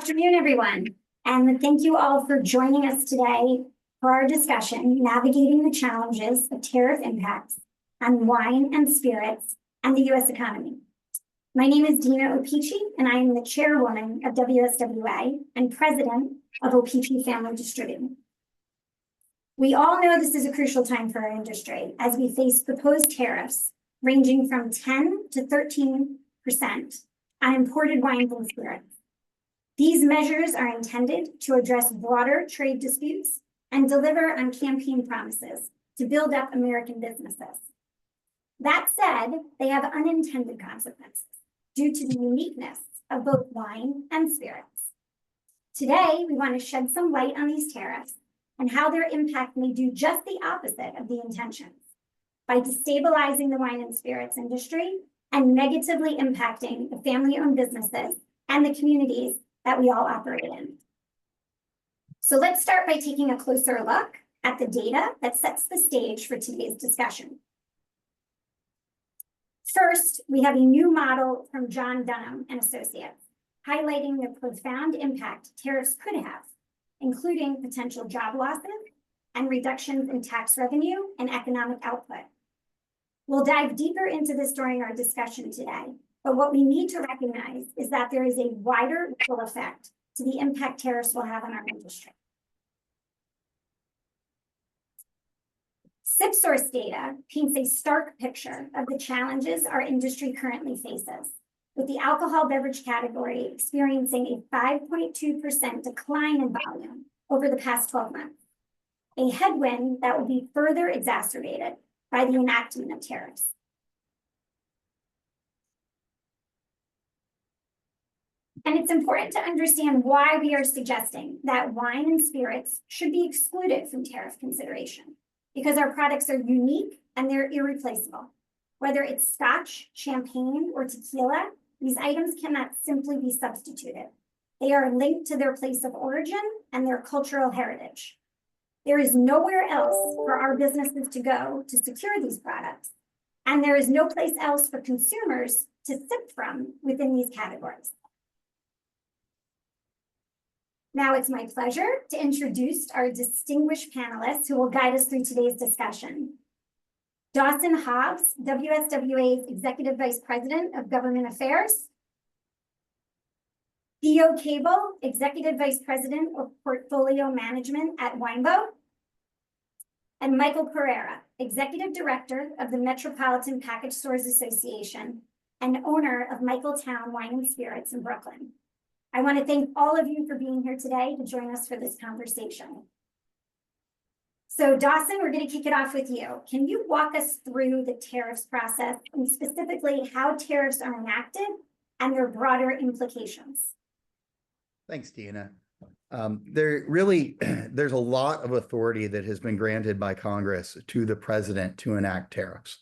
afternoon, everyone, and thank you all for joining us today for our discussion, Navigating the Challenges of Tariff Impacts on Wine and Spirits and the U.S. Economy. My name is Dina Opici, and I am the chairwoman of WSWA and president of Opici Family Distributing. We all know this is a crucial time for our industry as we face proposed tariffs ranging from 10 to 13% on imported wines and spirits. These measures are intended to address broader trade disputes and deliver on campaign promises to build up American businesses. That said, they have unintended consequences due to the uniqueness of both wine and spirits. Today, we want to shed some light on these tariffs and how their impact may do just the opposite of the intentions by destabilizing the wine and spirits industry and negatively impacting the family-owned businesses and the communities that we all operate in. So let's start by taking a closer look at the data that sets the stage for today's discussion. First, we have a new model from John Dunham and Associates, highlighting the profound impact tariffs could have, including potential job losses and reductions in tax revenue and economic output. We'll dive deeper into this during our discussion today, but what we need to recognize is that there is a wider ripple effect to the impact tariffs will have on our industry. SipSource data paints a stark picture of the challenges our industry currently faces, with the alcohol beverage category experiencing a 5.2% decline in volume over the past 12 months, a headwind that will be further exacerbated by the enactment of tariffs. And it's important to understand why we are suggesting that wine and spirits should be excluded from tariff consideration, because our products are unique and they're irreplaceable. Whether it's Scotch, champagne, or tequila, these items cannot simply be substituted. They are linked to their place of origin and their cultural heritage. There is nowhere else for our businesses to go to secure these products, and there is no place else for consumers to sip from within these categories. Now it's my pleasure to introduce our distinguished panelists who will guide us through today's discussion. Dawson Hobbs, WSWA's Executive Vice President of Government Affairs. Theo Cable, Executive Vice President of Portfolio Management at Winebow. And Michael Pereira, Executive Director of the Metropolitan Package Stores Association and owner of Michaeltown Wine and Spirits in Brooklyn. I want to thank all of you for being here today to join us for this conversation. So Dawson, we're going to kick it off with you. Can you walk us through the tariffs process and specifically how tariffs are enacted and their broader implications? Thanks, Dina. There's a lot of authority that has been granted by Congress to the president to enact tariffs.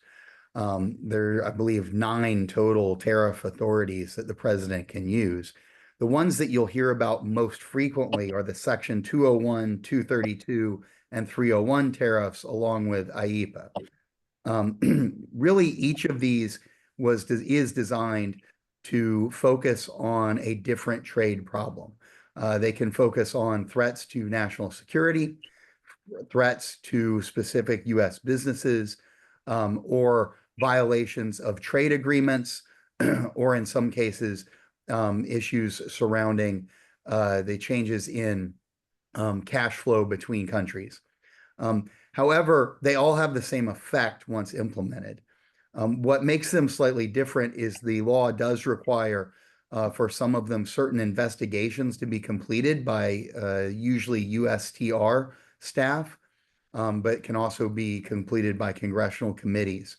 There are, I believe, 9 total tariff authorities that the president can use. The ones that you'll hear about most frequently are the Section 201, 232, and 301 tariffs, along with IEEPA. Really, each of these is designed to focus on a different trade problem. They can focus on threats to national security, threats to specific U.S. businesses, or violations of trade agreements, or in some cases, issues surrounding the changes in cash flow between countries. However, they all have the same effect once implemented. What makes them slightly different is the law does require for some of them certain investigations to be completed by usually USTR staff, but can also be completed by congressional committees.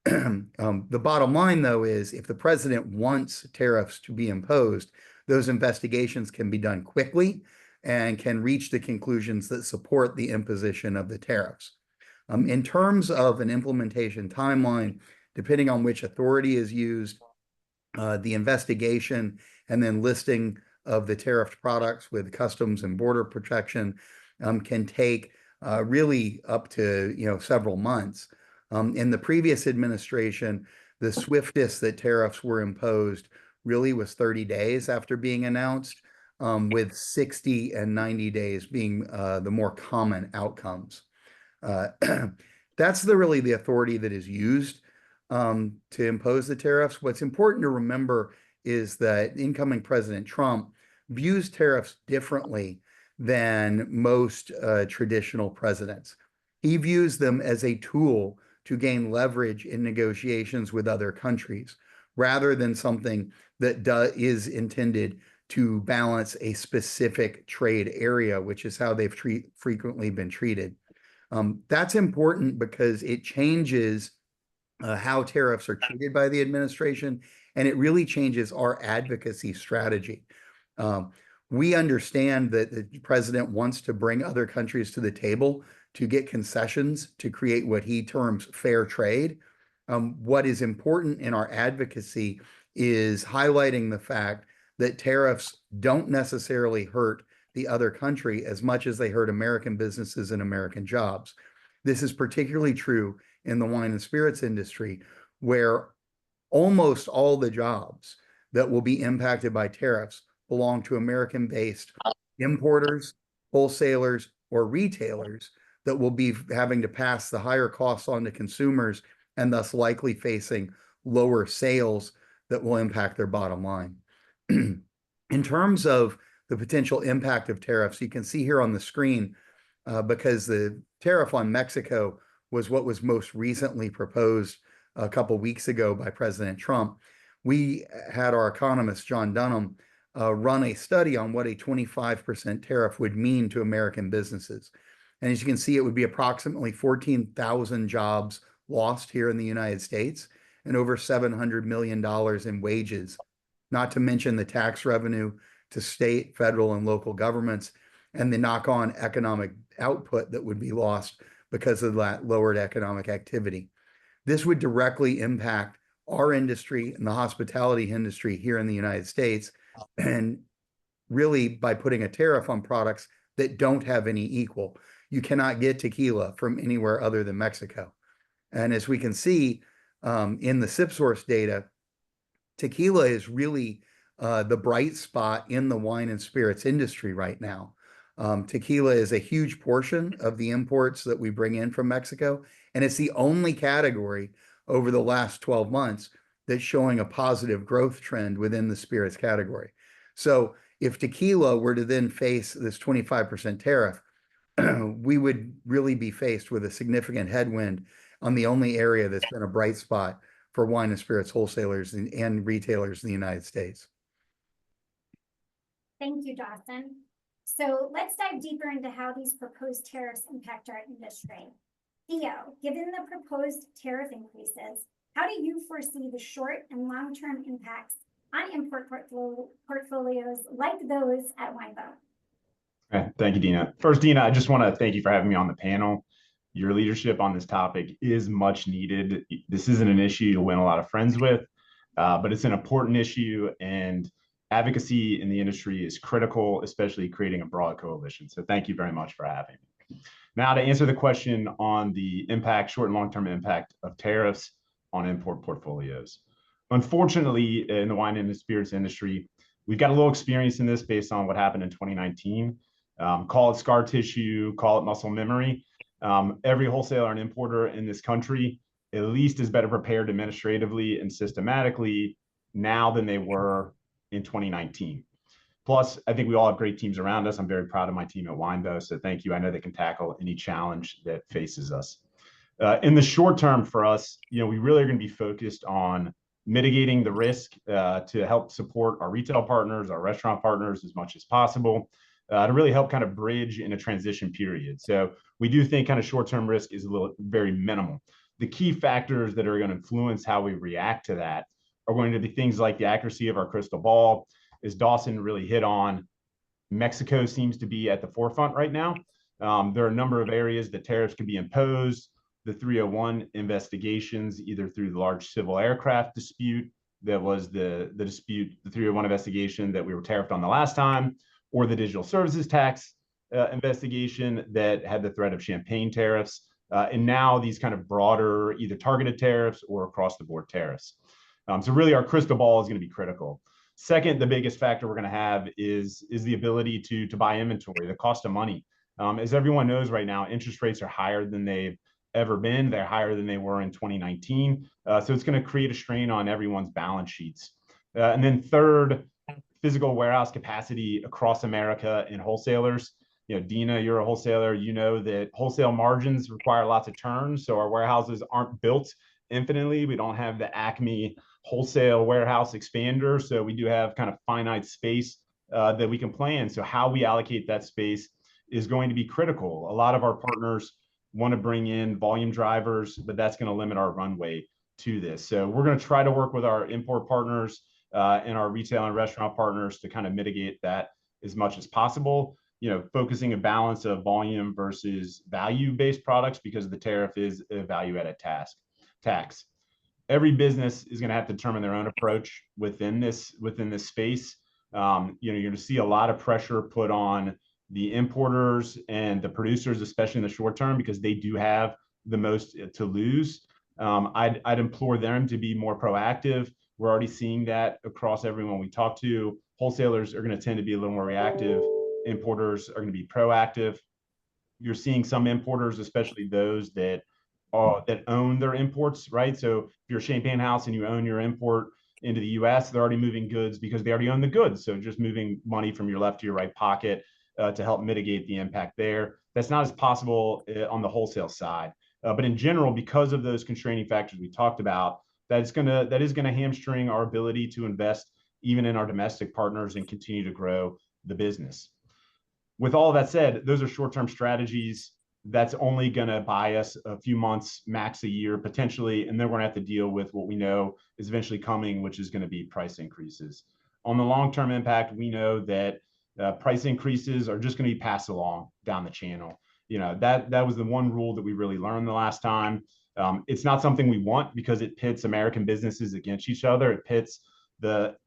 The bottom line, though, is if the president wants tariffs to be imposed, those investigations can be done quickly and can reach the conclusions that support the imposition of the tariffs. In terms of an implementation timeline, depending on which authority is used, the investigation and then listing of the tariffed products with Customs and Border Protection can take really up to several months. In the previous administration, the swiftest that tariffs were imposed really was 30 days after being announced. with 60 and 90 days being the more common outcomes. Uh, that's really the authority that is used to impose the tariffs. What's important to remember is that incoming President Trump views tariffs differently than most traditional presidents. He views them as a tool to gain leverage in negotiations with other countries, rather than something that is intended to balance a specific trade area, which is how they've frequently been treated. That's important because it changes how tariffs are treated by the administration, and it really changes our advocacy strategy. Um, we understand that the president wants to bring other countries to the table to get concessions to create what he terms fair trade. What is important in our advocacy is highlighting the fact that tariffs don't necessarily hurt the other country as much as they hurt American businesses and American jobs. This is particularly true in the wine and spirits industry, where almost all the jobs that will be impacted by tariffs belong to American-based importers, wholesalers, or retailers that will be having to pass the higher costs on to consumers and thus likely facing lower sales that will impact their bottom line. In terms of the potential impact of tariffs, you can see here on the screen, because the tariff on Mexico was what was most recently proposed a couple weeks ago by President Trump. We had our economist, John Dunham, run a study on what a 25% tariff would mean to American businesses. And as you can see, it would be approximately 14,000 jobs lost here in the United States and over $700 million in wages, not to mention the tax revenue to state, federal, and local governments, and the knock-on economic output that would be lost because of that lowered economic activity. This would directly impact our industry and the hospitality industry here in the United States, and really by putting a tariff on products that don't have any equal. You cannot get tequila from anywhere other than Mexico. And as we can see in the SipSource data, tequila is really the bright spot in the wine and spirits industry right now. Tequila is a huge portion of the imports that we bring in from Mexico, and it's the only category over the last 12 months that's showing a positive growth trend within the spirits category. So if tequila were to then face this 25% tariff, we would really be faced with a significant headwind on the only area that's been a bright spot for wine and spirits wholesalers and retailers in the United States. Thank you, Dawson. So let's dive deeper into how these proposed tariffs impact our industry. Theo, given the proposed tariff increases, how do you foresee the short and long-term impacts on import portfolios like those at Winebow? Okay, thank you, Dina. First, Dina, I just want to thank you for having me on the panel. Your leadership on this topic is much needed. This isn't an issue you'll win a lot of friends with, but it's an important issue, and advocacy in the industry is critical, especially creating a broad coalition. So thank you very much for having me. Now, to answer the question on the impact, short and long-term impact of tariffs on import portfolios. Unfortunately, in the wine and the spirits industry, we've got a little experience in this based on what happened in 2019. Call it scar tissue, call it muscle memory. Every wholesaler and importer in this country at least is better prepared administratively and systematically now than they were in 2019. Plus, I think we all have great teams around us. I'm very proud of my team at Winebow, so thank you. I know they can tackle any challenge that faces us. In the short term for us, we really are going to be focused on mitigating the risk to help support our retail partners, our restaurant partners as much as possible, to really help kind of bridge in a transition period. So we do think kind of short-term risk is very minimal. The key factors that are going to influence how we react to that are going to be things like the accuracy of our crystal ball. As Dawson really hit on, Mexico seems to be at the forefront right now. There are a number of areas that tariffs can be imposed. The 301 investigations, either through the large civil aircraft dispute that was the 301 investigation that we were tariffed on the last time, or the digital services tax investigation that had the threat of champagne tariffs, and now these kind of broader either targeted tariffs or across the board tariffs. So really our crystal ball is going to be critical. Second, the biggest factor we're going to have is the ability to buy inventory, the cost of money. As everyone knows right now, interest rates are higher than they've ever been. They're higher than they were in 2019. So it's going to create a strain on everyone's balance sheets. And then third, physical warehouse capacity across America and wholesalers. You know, Dina, you're a wholesaler. You know that wholesale margins require lots of turns. So our warehouses aren't built infinitely. We don't have the Acme wholesale warehouse expander. So we do have kind of finite space that we can play in. So how we allocate that space is going to be critical. A lot of our partners want to bring in volume drivers, but that's going to limit our runway to this. So we're going to try to work with our import partners and our retail and restaurant partners to kind of mitigate that as much as possible. You know, focusing a balance of volume versus value-based products because the tariff is a value-added tax. Every business is going to have to determine their own approach within this space. You know, you're going to see a lot of pressure put on the importers and the producers, especially in the short term, because they do have the most to lose. I'd implore them to be more proactive. We're already seeing that across everyone we talk to. Wholesalers are going to tend to be a little more reactive. Importers are going to be proactive. You're seeing some importers, especially those that own their imports, right? So if you're a champagne house and you own your import into the US, they're already moving goods because they already own the goods. So just moving money from your left to your right pocket to help mitigate the impact there. That's not as possible on the wholesale side. But in general, because of those constraining factors we talked about, that is going to hamstring our ability to invest even in our domestic partners and continue to grow the business. With all of that said, those are short-term strategies. That's only going to buy us a few months, max a year potentially, and then we're going to have to deal with what we know is eventually coming, which is going to be price increases. On the long-term impact, we know that price increases are just going to be passed along down the channel. You know, that was the one rule that we really learned the last time. It's not something we want because it pits American businesses against each other. It pits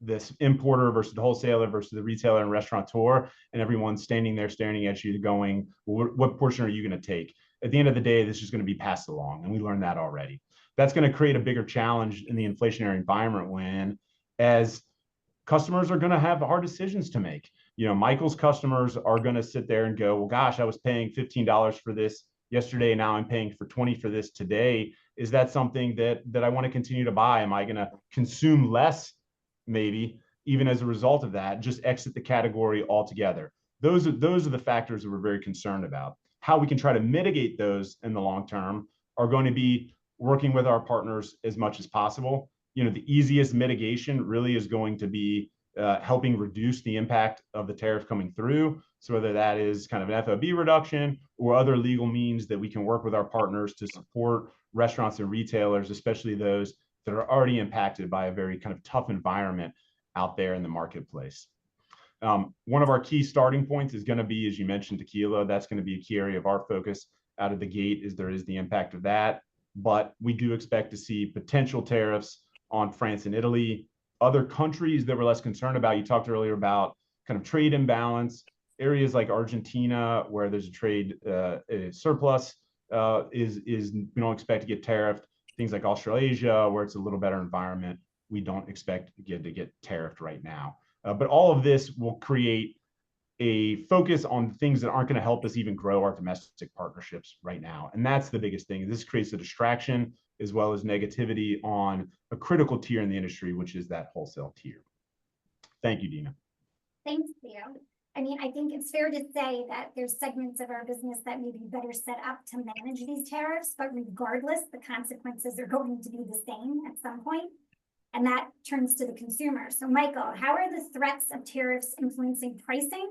this importer versus the wholesaler versus the retailer and restaurateur, and everyone's standing there staring at you going, well, what portion are you going to take? At the end of the day, this is just going to be passed along, and we learned that already. That's going to create a bigger challenge in the inflationary environment when, as customers are going to have hard decisions to make. You know, Michael's customers are going to sit there and go, well, gosh, I was paying $15 for this yesterday, now I'm paying for $20 for this today. Is that something that I want to continue to buy? Am I going to consume less? Maybe even as a result of that, just exit the category altogether. Those are the factors that we're very concerned about. How we can try to mitigate those in the long term are going to be working with our partners as much as possible. You know, the easiest mitigation really is going to be helping reduce the impact of the tariff coming through. So whether that is kind of an FOB reduction or other legal means that we can work with our partners to support restaurants and retailers, especially those that are already impacted by a very kind of tough environment out there in the marketplace. One of our key starting points is going to be, as you mentioned, tequila. That's going to be a key area of our focus out of the gate, is there is the impact of that. But we do expect to see potential tariffs on France and Italy. Other countries that we're less concerned about, you talked earlier about kind of trade imbalance, areas like Argentina, where there's a trade surplus, we don't expect to get tariffed. Things like Australasia, where it's a little better environment, we don't expect to get tariffed right now. But all of this will create a focus on things that aren't going to help us even grow our domestic partnerships right now. And that's the biggest thing. This creates a distraction as well as negativity on a critical tier in the industry, which is that wholesale tier. Thank you, Dina. Thanks, Theo. I mean, I think it's fair to say that there's segments of our business that may be better set up to manage these tariffs, but regardless, the consequences are going to be the same at some point, and that turns to the consumer. So Michael, how are the threats of tariffs influencing pricing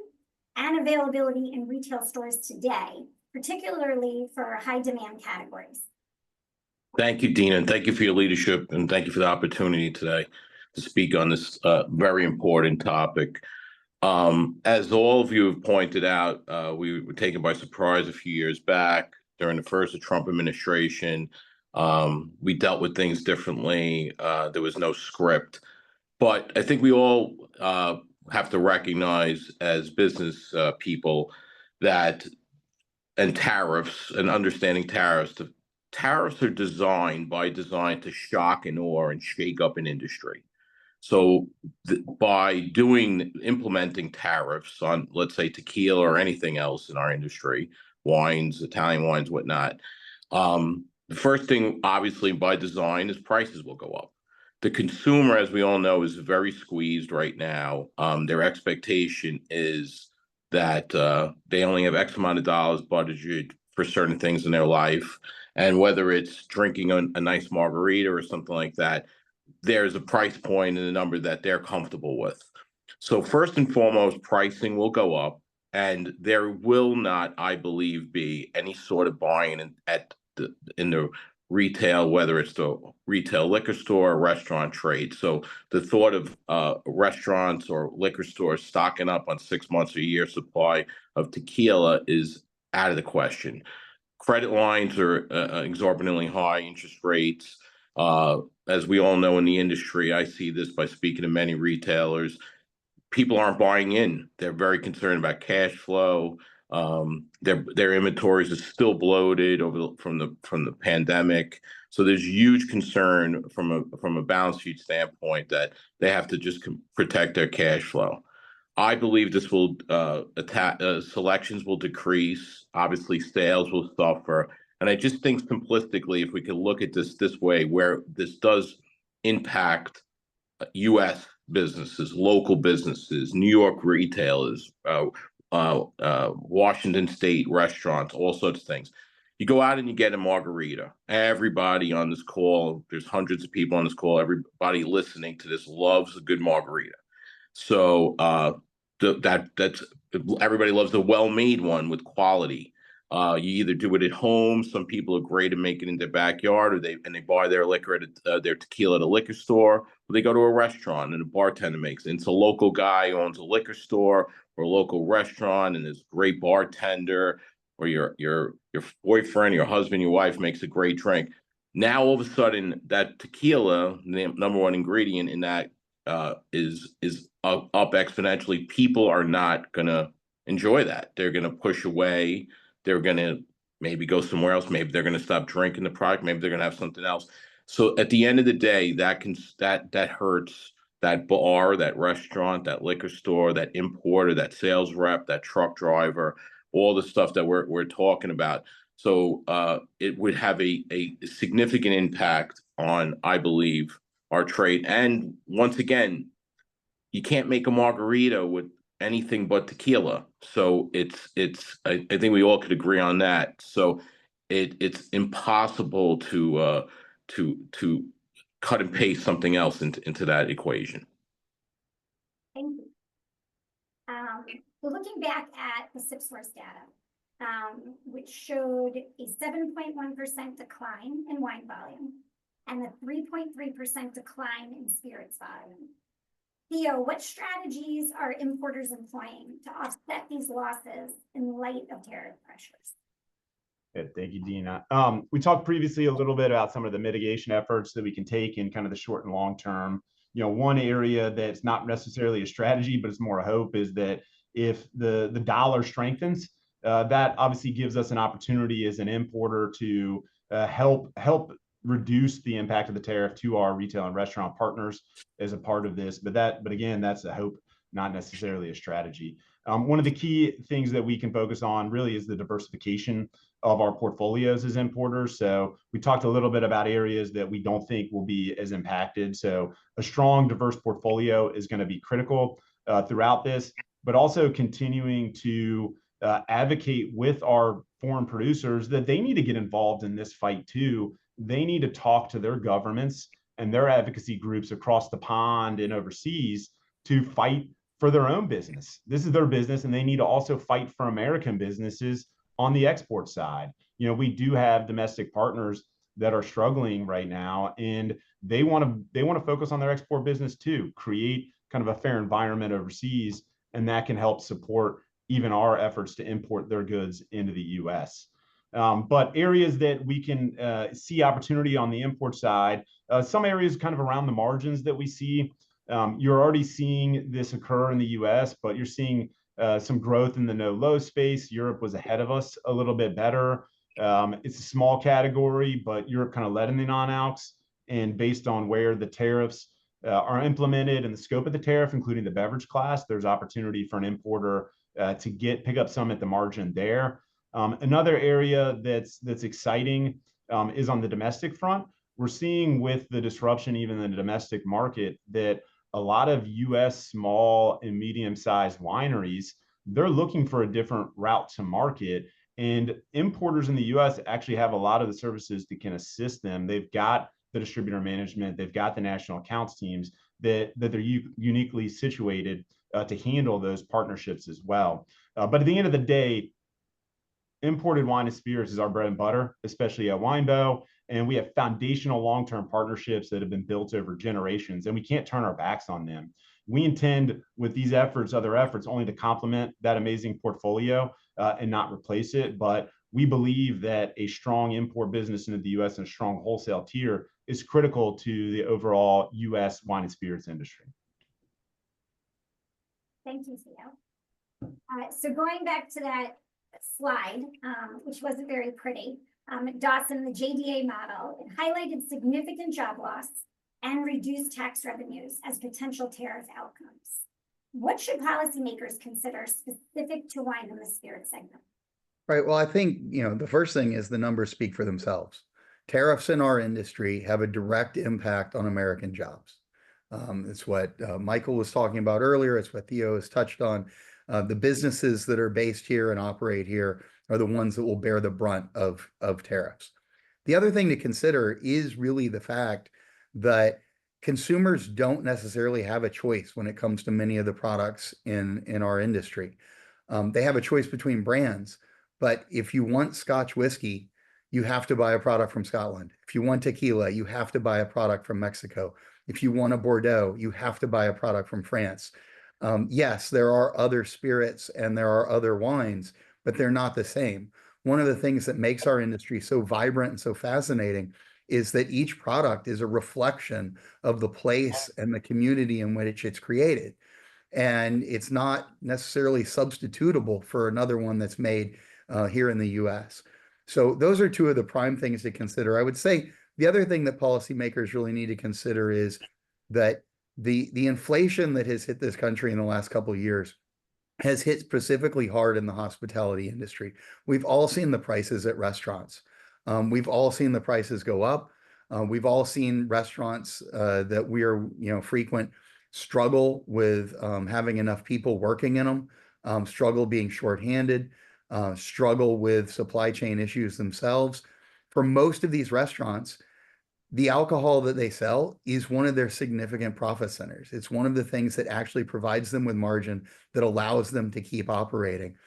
and availability in retail stores today, particularly for high demand categories? Thank you, Dina, and thank you for your leadership, and thank you for the opportunity today to speak on this very important topic. As all of you have pointed out, we were taken by surprise a few years back during the first Trump administration. We dealt with things differently. There was no script. But I think we all have to recognize as business people that, and tariffs and understanding tariffs, tariffs are designed by design to shock and awe and shake up an industry. So by implementing tariffs on, let's say, tequila or anything else in our industry, wines, Italian wines, whatnot, the first thing, obviously, by design, is prices will go up. The consumer, as we all know, is very squeezed right now. Their expectation is that they only have X amount of dollars budgeted for certain things in their life. And whether it's drinking a nice margarita or something like that, there's a price point and a number that they're comfortable with. So first and foremost, pricing will go up, and there will not, I believe, be any sort of buying in the retail, whether it's the retail liquor store or restaurant trade. So the thought of restaurants or liquor stores stocking up on 6 months or a year supply of tequila is out of the question. Credit lines are exorbitantly high, interest rates. As we all know in the industry, I see this by speaking to many retailers. People aren't buying in. They're very concerned about cash flow. Their inventories are still bloated from the pandemic. So there's huge concern from a balance sheet standpoint that they have to just protect their cash flow. I believe this will selections will decrease. Obviously, sales will suffer. And I just think simplistically, if we could look at this way, where this does impact U.S. businesses, local businesses, New York retailers, Washington State restaurants, all sorts of things. You go out and you get a margarita. Everybody on this call, there's hundreds of people on this call, everybody listening to this loves a good margarita. So that's everybody loves the well-made one with quality. You either do it at home. Some people are great at making it in their backyard, or they buy their liquor at their tequila at a liquor store. Or they go to a restaurant and a bartender makes it. It's a local guy who owns a liquor store or a local restaurant, and there's a great bartender, or your boyfriend, your husband, your wife makes a great drink. Now all of a sudden, that tequila, the number one ingredient in that, is up exponentially. People are not gonna enjoy that. They're gonna push away. They're gonna maybe go somewhere else. Maybe they're gonna stop drinking the product. Maybe they're gonna have something else. So at the end of the day, that hurts that bar, that restaurant, that liquor store, that importer, that sales rep, that truck driver, all the stuff that we're talking about. So it would have a significant impact on, I believe, our trade. And once again, you can't make a margarita with anything but tequila. So I think we all could agree on that. So it's impossible to cut and paste something else into that equation. Thank you. So looking back at the SipSource data, which showed a 7.1% decline in wine volume and a 3.3% decline in spirits volume. Theo, what strategies are importers employing to offset these losses in light of tariff pressures? Good. Thank you, Dina. We talked previously a little bit about some of the mitigation efforts that we can take in kind of the short and long term. You know, one area that's not necessarily a strategy, but it's more a hope, is that if the dollar strengthens, that obviously gives us an opportunity as an importer to help reduce the impact of the tariff to our retail and restaurant partners as a part of this. But again, that's a hope, not necessarily a strategy. One of the key things that we can focus on really is the diversification of our portfolios as importers. So we talked a little bit about areas that we don't think will be as impacted. So a strong, diverse portfolio is going to be critical throughout this, but also continuing to advocate with our foreign producers that they need to get involved in this fight too. They need to talk to their governments and their advocacy groups across the pond and overseas to fight for their own business. This is their business, and they need to also fight for American businesses on the export side. You know, we do have domestic partners that are struggling right now, and they want to focus on their export business too, create kind of a fair environment overseas, and that can help support even our efforts to import their goods into the U.S. But areas that we can see opportunity on the import side, some areas kind of around the margins that we see. You're already seeing this occur in the U.S., but you're seeing some growth in the no-low space. Europe was ahead of us a little bit better. It's a small category, but Europe kind of led in the non-alcs. And based on where the tariffs are implemented in the scope of the tariff, including the beverage class, there's opportunity for an importer to pick up some at the margin there. Another area that's exciting is on the domestic front. We're seeing with the disruption even in the domestic market that a lot of U.S. small and medium-sized wineries, they're looking for a different route to market. And importers in the U.S. actually have a lot of the services that can assist them. They've got the distributor management, they've got the national accounts teams that they're uniquely situated to handle those partnerships as well. But at the end of the day, imported wine and spirits is our bread and butter, especially at Winebow. And we have foundational long-term partnerships that have been built over generations, and we can't turn our backs on them. We intend with these efforts, other efforts, only to complement that amazing portfolio and not replace it. But we believe that a strong import business into the U.S. and a strong wholesale tier is critical to the overall U.S. wine and spirits industry. Thank you, Theo. So going back to that slide, which wasn't very pretty, Dawson, the JDA model, it highlighted significant job loss and reduced tax revenues as potential tariff outcomes. What should policymakers consider specific to wine and the spirit segment? Right. Well, I think, the first thing is the numbers speak for themselves. Tariffs in our industry have a direct impact on American jobs. It's what Michael was talking about earlier. It's what Theo has touched on. The businesses that are based here and operate here are the ones that will bear the brunt of tariffs. The other thing to consider is really the fact that consumers don't necessarily have a choice when it comes to many of the products in our industry. They have a choice between brands, but if you want Scotch whiskey, you have to buy a product from Scotland. If you want tequila, you have to buy a product from Mexico. If you want a Bordeaux, you have to buy a product from France. Yes, there are other spirits and there are other wines, but they're not the same. One of the things that makes our industry so vibrant and so fascinating is that each product is a reflection of the place and the community in which it's created. And it's not necessarily substitutable for another one that's made here in the US. So those are two of the prime things to consider. I would say the other thing that policymakers really need to consider is that the inflation that has hit this country in the last couple of years has hit specifically hard in the hospitality industry. We've all seen the prices at restaurants. We've all seen the prices go up. We've all seen restaurants that we are, frequent struggle with having enough people working in them, struggle being shorthanded, struggle with supply chain issues themselves. For most of these restaurants, the alcohol that they sell is one of their significant profit centers. It's one of the things that actually provides them with margin that allows them to keep operating.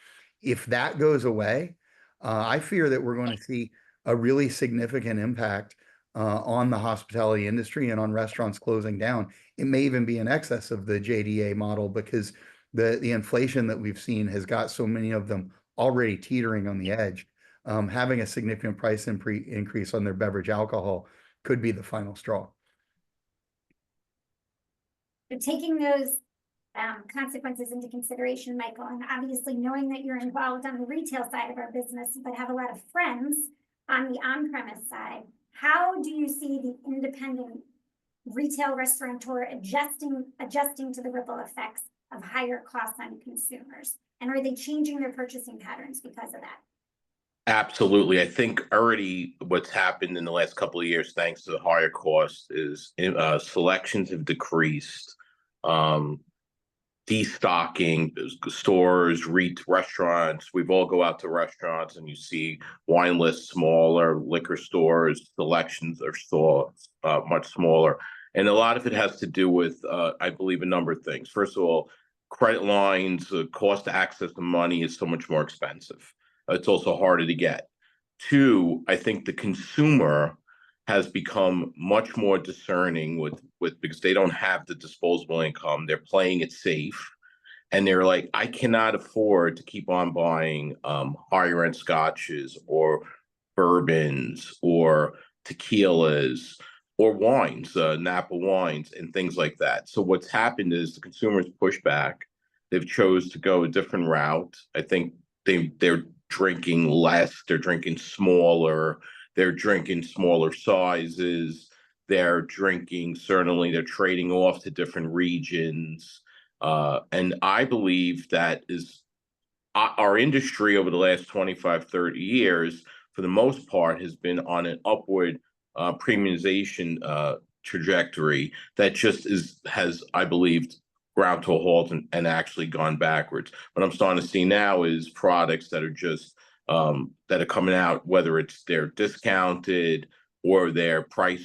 If that goes away, I fear that we're going to see a really significant impact on the hospitality industry and on restaurants closing down. It may even be in excess of the JDA model because the inflation that we've seen has got so many of them already teetering on the edge. Having a significant price increase on their beverage alcohol could be the final straw. But taking those consequences into consideration, Michael, and obviously knowing that you're involved on the retail side of our business, but have a lot of friends on the on-premise side, how do you see the independent retail restaurateur adjusting to the ripple effects of higher costs on consumers? And are they changing their purchasing patterns because of that? Absolutely. I think already what's happened in the last couple of years, thanks to the higher cost, is selections have decreased. Destocking, stores, restaurants, we've all go out to restaurants and you see wine lists smaller, liquor stores, selections are much smaller. And a lot of it has to do with, I believe, a number of things. First of all, credit lines, the cost to access the money is so much more expensive. It's also harder to get. Two, I think the consumer has become much more discerning with because they don't have the disposable income. They're playing it safe. And they're like, I cannot afford to keep on buying higher end scotches or bourbons or tequilas or wines, Napa wines and things like that. So what's happened is the consumers push back. They've chose to go a different route. I think they're drinking less, they're drinking smaller, they're drinking smaller sizes, they're drinking. Certainly, they're trading off to different regions. And I believe that is our industry over the last 25, 30 years, for the most part, has been on an upward premiumization trajectory that just has, I believe, ground to a halt and actually gone backwards. What I'm starting to see now is products that are just that are coming out, whether they're discounted or their price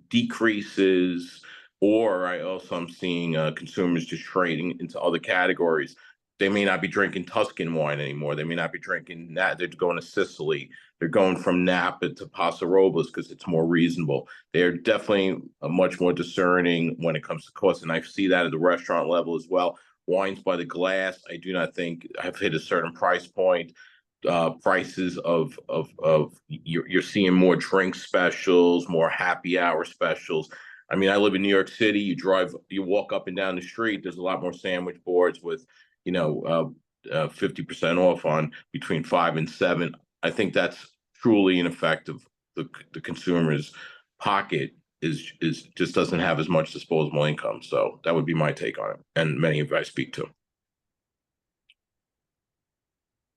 decreases, or I'm seeing consumers just trading into other categories. They may not be drinking Tuscan wine anymore. They may not be drinking that. They're going to Sicily. They're going from Napa to Paso Robles because it's more reasonable. They're definitely much more discerning when it comes to cost. And I see that at the restaurant level as well. Wines by the glass, I do not think have hit a certain price point. Prices of you're seeing more drink specials, more happy hour specials. I mean, I live in New York City. You walk up and down the street. There's a lot more sandwich boards with 50% off on between 5 and 7. I think that's truly an effect of the consumer's pocket is just doesn't have as much disposable income. So that would be my take on it, and many of you I speak to.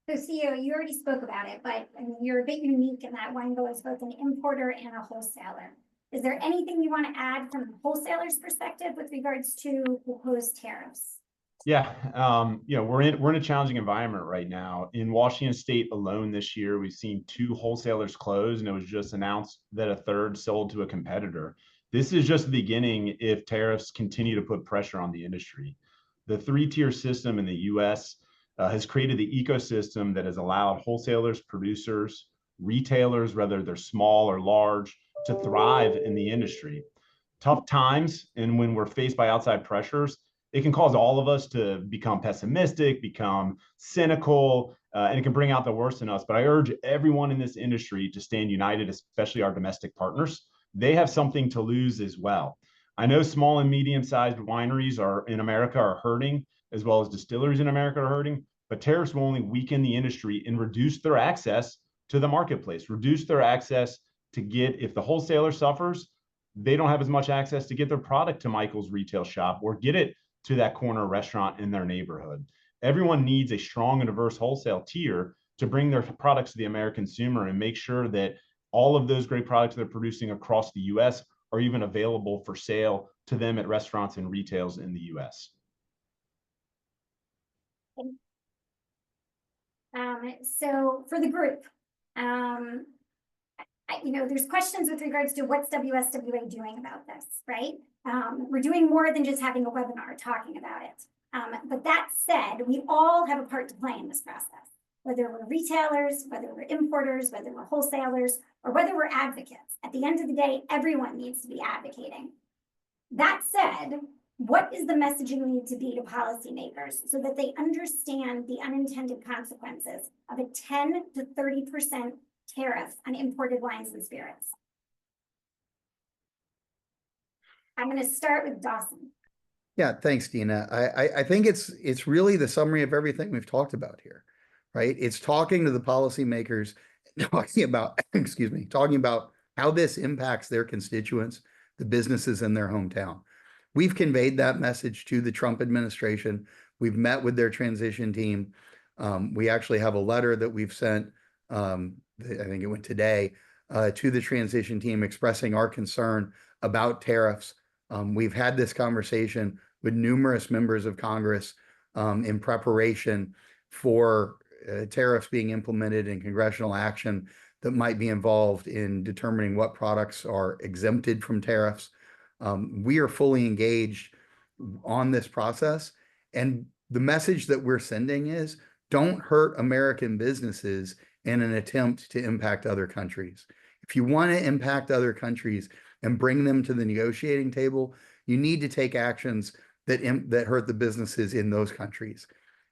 So CEO, you already spoke about it, but I mean, you're a bit unique in that Winego is both an importer and a wholesaler. Is there anything you want to add from the wholesaler's perspective with regards to proposed tariffs? Yeah, we're in a challenging environment right now. In Washington State alone this year, we've seen 2 wholesalers close, and it was just announced that a third sold to a competitor. This is just the beginning if tariffs continue to put pressure on the industry. The 3-tier system in the U.S. Has created the ecosystem that has allowed wholesalers, producers, retailers, whether they're small or large, to thrive in the industry. Tough times, and when we're faced by outside pressures, it can cause all of us to become pessimistic, become cynical, and it can bring out the worst in us. But I urge everyone in this industry to stand united, especially our domestic partners. They have something to lose as well. I know small and medium-sized wineries in America are hurting, as well as distilleries in America are hurting, but tariffs will only weaken the industry and reduce their access to the marketplace, reduce their access to if the wholesaler suffers, they don't have as much access to get their product to Michael's retail shop or get it to that corner restaurant in their neighborhood. Everyone needs a strong and diverse wholesale tier to bring their products to the American consumer and make sure that all of those great products they're producing across the U.S. are even available for sale to them at restaurants and retails in the U.S. So for the group, there's questions with regards to what's WSWA doing about this, right? We're doing more than just having a webinar talking about it. But that said, we all have a part to play in this process, whether we're retailers, whether we're importers, whether we're wholesalers, or whether we're advocates. At the end of the day, everyone needs to be advocating. That said, what is the messaging need to be to policymakers so that they understand the unintended consequences of a 10 to 30% tariff on imported wines and spirits? I'm going to start with Dawson. Yeah, thanks, Dina. I think it's really the summary of everything we've talked about here, right? It's talking to the policymakers, talking about, talking about how this impacts their constituents, the businesses in their hometown. We've conveyed that message to the Trump administration. We've met with their transition team. We actually have a letter that we've sent, I think it went today, to the transition team expressing our concern about tariffs. We've had this conversation with numerous members of Congress in preparation for tariffs being implemented and congressional action that might be involved in determining what products are exempted from tariffs. We are fully engaged on this process. And the message that we're sending is don't hurt American businesses in an attempt to impact other countries. If you want to impact other countries and bring them to the negotiating table, you need to take actions that hurt the businesses in those countries.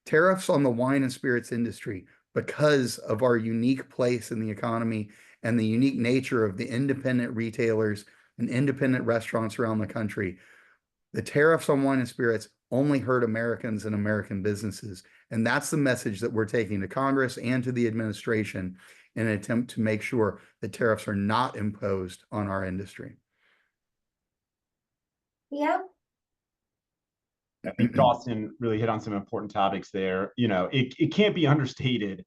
Tariffs on the wine and spirits industry, because of our unique place in the economy and the unique nature of the independent retailers and independent restaurants around the country, the tariffs on wine and spirits only hurt Americans and American businesses. And that's the message that we're taking to Congress and to the administration in an attempt to make sure that tariffs are not imposed on our industry. Theo? I think Dawson really hit on some important topics there. You know, it can't be understated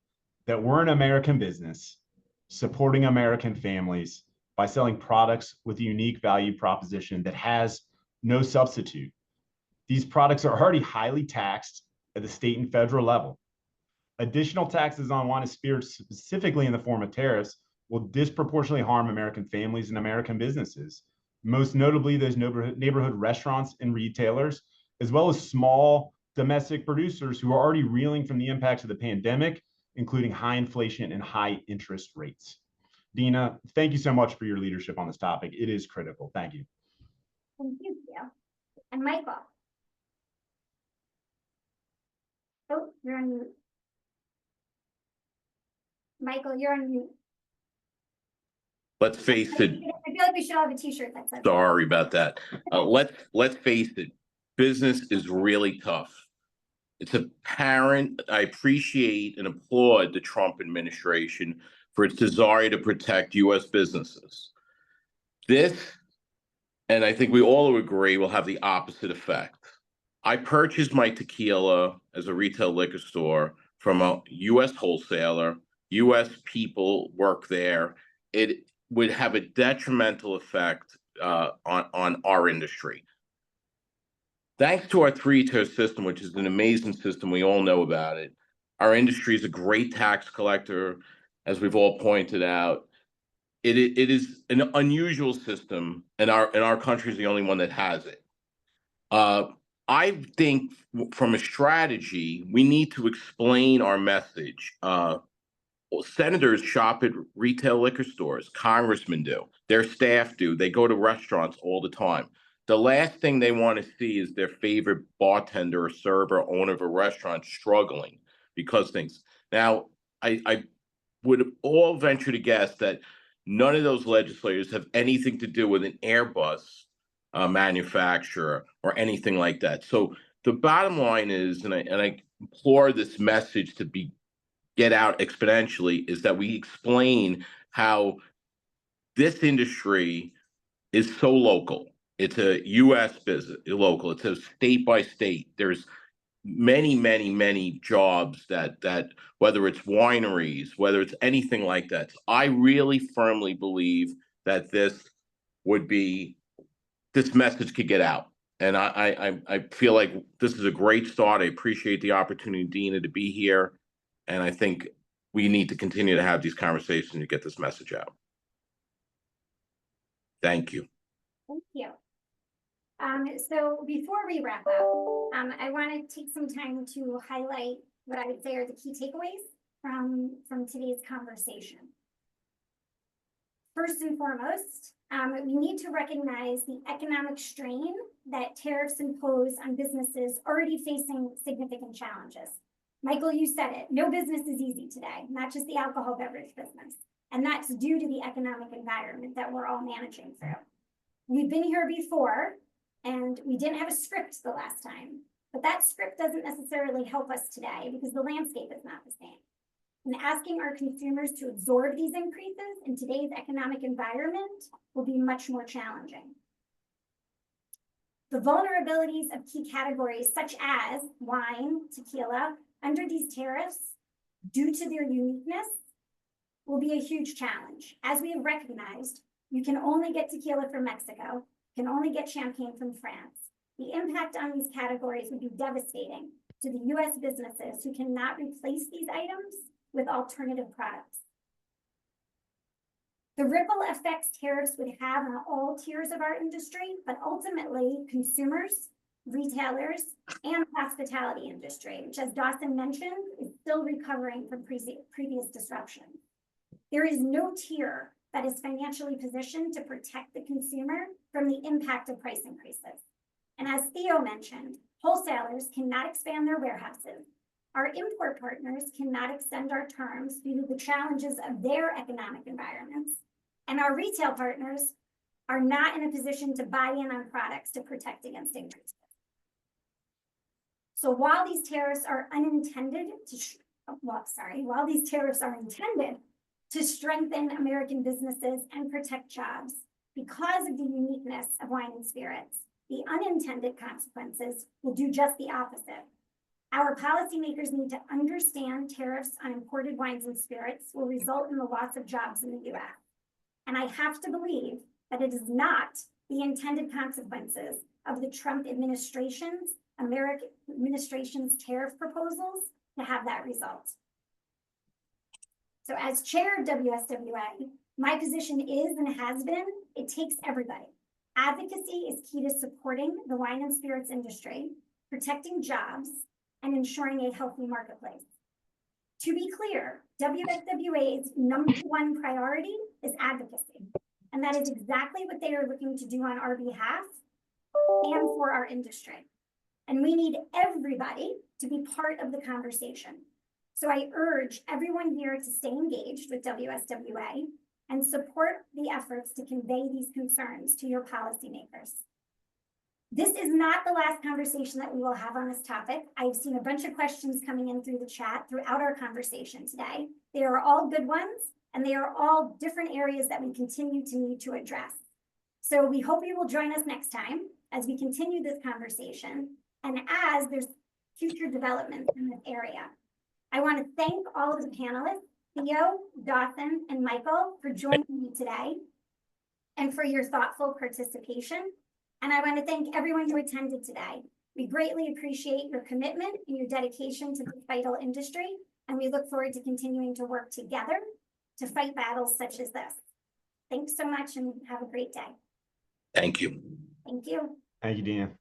that we're an American business supporting American families by selling products with a unique value proposition that has no substitute. These products are already highly taxed at the state and federal level. Additional taxes on wine and spirits, specifically in the form of tariffs, will disproportionately harm American families and American businesses, most notably those neighborhood restaurants and retailers, as well as small domestic producers who are already reeling from the impacts of the pandemic, including high inflation and high interest rates. Dina, thank you so much for your leadership on this topic. It is critical. Thank you. Thank you, Theo. And Michael? Oh, you're on mute. Michael, you're on mute. Let's face it. I feel like we should all have a t-shirt that says. Sorry about that. Let's face it. Business is really tough. It's apparent. I appreciate and applaud the Trump administration for its desire to protect U.S. businesses. This, and I think we all agree, will have the opposite effect. I purchased my tequila as a retail liquor store from a U.S. wholesaler. U.S. people work there. It would have a detrimental effect on our industry. Thanks to our three-tier system, which is an amazing system, we all know about it. Our industry is a great tax collector, as we've all pointed out. It is an unusual system, and our country is the only one that has it. I think from a strategy, we need to explain our message. Senators shop at retail liquor stores. Congressmen do. Their staff do. They go to restaurants all the time. The last thing they want to see is their favorite bartender or server, owner of a restaurant struggling because things. Now, I would all venture to guess that none of those legislators have anything to do with an Airbus manufacturer or anything like that. So the bottom line is, and I implore this message to get out exponentially, is that we explain how this industry is so local. It's a U.S. business, local. It's a state by state. There's many, many, many jobs that whether it's wineries, whether it's anything like that. I really firmly believe that this message could get out. And I feel like this is a great start. I appreciate the opportunity, Dina, to be here. And I think we need to continue to have these conversations to get this message out. Thank you. Thank you. So before we wrap up, I want to take some time to highlight what I would say are the key takeaways from today's conversation. First and foremost, we need to recognize the economic strain that tariffs impose on businesses already facing significant challenges. Michael, you said it. No business is easy today, not just the alcohol beverage business. And that's due to the economic environment that we're all managing through. We've been here before, and we didn't have a script the last time. But that script doesn't necessarily help us today because the landscape is not the same. And asking our consumers to absorb these increases in today's economic environment will be much more challenging. The vulnerabilities of key categories such as wine, tequila, under these tariffs, due to their uniqueness, will be a huge challenge. As we have recognized, you can only get tequila from Mexico, you can only get champagne from France. The impact on these categories would be devastating to the U.S. businesses who cannot replace these items with alternative products. The ripple effects tariffs would have on all tiers of our industry, but ultimately consumers, retailers, and hospitality industry, which, as Dawson mentioned, is still recovering from previous disruption. There is no tier that is financially positioned to protect the consumer from the impact of price increases. And as Theo mentioned, wholesalers cannot expand their warehouses. Our import partners cannot extend our terms due to the challenges of their economic environments. And our retail partners are not in a position to buy in on products to protect against increases. So while these tariffs are intended to strengthen American businesses and protect jobs. Because of the uniqueness of wine and spirits, the unintended consequences will do just the opposite. Our policymakers need to understand tariffs on imported wines and spirits will result in the loss of jobs in the US. And I have to believe that it is not the intended consequences of the Trump administration's tariff proposals to have that result. So as chair of WSWA, my position is and has been, it takes everybody. Advocacy is key to supporting the wine and spirits industry, protecting jobs, and ensuring a healthy marketplace. To be clear, WSWA's #1 priority is advocacy, and that is exactly what they are looking to do on our behalf and for our industry. And we need everybody to be part of the conversation. So I urge everyone here to stay engaged with WSWA and support the efforts to convey these concerns to your policymakers. This is not the last conversation that we will have on this topic. I've seen a bunch of questions coming in through the chat throughout our conversation today. They are all good ones, and they are all different areas that we continue to need to address. So we hope you will join us next time as we continue this conversation and as there's future developments in this area. I want to thank all of the panelists, Theo, Dawson, and Michael, for joining me today and for your thoughtful participation. And I want to thank everyone who attended today. We greatly appreciate your commitment and your dedication to this vital industry, and we look forward to continuing to work together to fight battles such as this. Thanks so much and have a great day. Thank you. Thank you. Thank you, Dina.